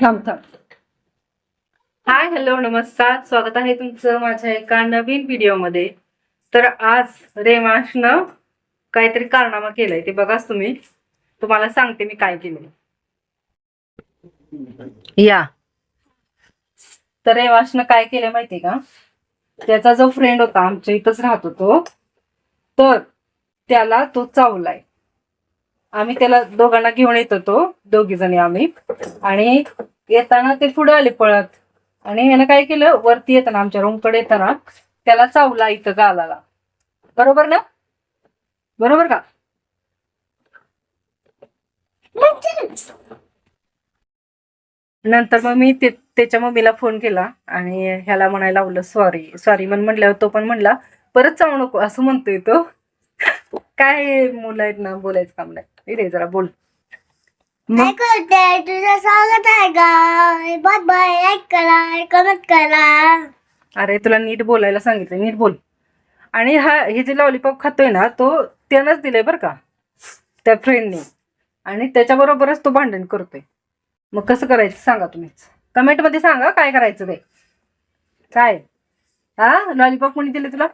थांब थांब. हाय, हॅलो, नमस्कार. स्वागत आहे तुमचं माझ्या एका नवीन व्हिडिओमध्ये. तर आज रेवांशनं काहीतरी कारनामा केलंय, ते बघाच तुम्ही. तुम्हाला सांगते मी काय केलंय. या तर रेवांशनं काय केलंय माहितीये का? त्याचा जो फ्रेंड होता आमच्या इथंच राहत होतो, तर त्याला तो चावलाय. आम्ही त्याला दोघांना घेऊन येत होतो, दोघी जणी आम्ही. आणि येताना ते पुढे आले पळत. आणि ह्यानं काय केलं, वरती येताना आमच्या रूमकडे येताना त्याला चावला इथं गालाला. बरोबर ना? बरोबर का? नंतर मग मी त्याच्या मम्मीला फोन केला आणि ह्याला म्हणायला लावलं सॉरी सॉरी म्हटल्यावर तो पण म्हणला परत चावू नको असं म्हणतोय तो. काय मुलं आहेत ना, बोलायचं काम नाही रे, जरा बोल. काय करते? तुझं स्वागत आहे का? Bye bye. लाईक करा, कमेंट करा. अरे तुला नीट बोलायला सांगितलं, नीट बोल. आणि हे जे लॉलीपॉप खातोय ना, तो त्यानंच दिलंय बरं का, त्या फ्रेंडने. आणि त्याच्याबरोबरच तो भांडण करतोय. मग कसं करायचं सांगा तुम्हीच, कमेंट मध्ये सांगा काय करायचं ते. काय हा लॉलीपॉप कोणी दिले तुला?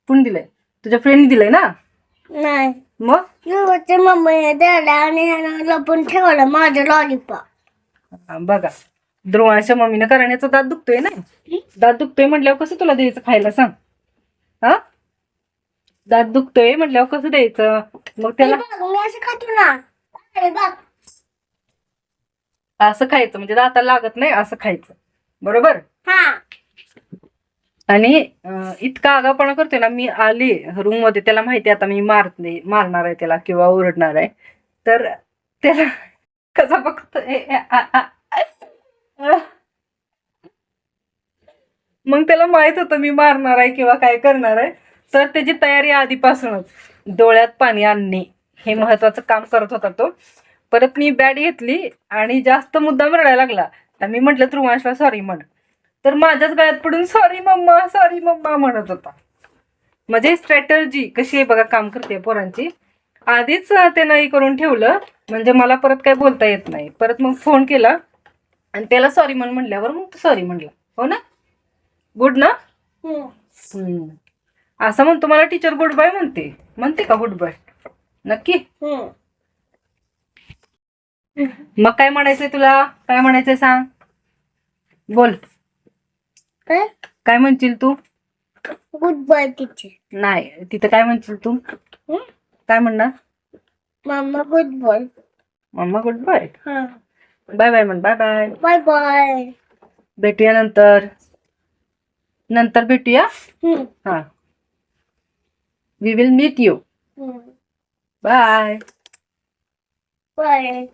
कोणी दिलंय? तुझ्या फ्रेंडने दिलंय ना? नाही, मग मम्मीने दिला आणि ह्यानं लपून ठेवलं माझं लॉलीपॉप. बघा, ध्रुवांच्या मम्मीनं करण्याचा दात दुखतोय ना. दात दुखतोय म्हटल्यावर कसं तुला द्यायचं खायला सांग? हा, दात दुखतोय म्हटल्यावर कसं द्यायचं? मग त्याला मी असं खातो ना. अरे बघ, असं खायचं म्हणजे दाताला लागत नाही असं खायचं, बरोबर? हा. आणि इतका आगाऊपणा करतोय ना. मी आली रूम मध्ये, त्याला माहिती आता मी मारणार आहे त्याला किंवा ओरडणार आहे, तर त्याला कसा बघतोय. मग त्याला माहित होतं मी मारणार आहे किंवा काय करणार आहे, तर त्याची तयारी आधीपासूनच. डोळ्यात पाणी आणणे हे महत्वाचं काम करत होता तो. परत मी बॅट घेतली आणि जास्त मुद्दाम रडायला लागला. तर मी म्हटलं ध्रुवांशला सॉरी म्हण, तर माझ्याच गळ्यात पडून सॉरी मम्मा म्हणत होता. म्हणजे स्ट्रॅटर्जी कशी आहे बघा, काम करते पोरांची. आधीच ते नाही करून ठेवलं म्हणजे मला परत काय बोलता येत नाही. परत मग फोन केला आणि त्याला सॉरी म्हणल्यावर मग सॉरी म्हणला. हो ना? गुड ना? असं म्हणतो मला टीचर गुड बाय म्हणते का गुड बाय? नक्की. मग काय म्हणायचंय तुला? काय म्हणायचंय सांग, बोल. काय म्हणशील तू? Good bye teacher. नाही, तिथं काय म्हणशील तू? काय म्हणणार? मम्मा गुड बाय. मम्मा गुड बाय. बाय बाय म्हण. Bye bye. Bye bye. भेटूया नंतर भेटूया. हा, we will meet you. Bye. Bye.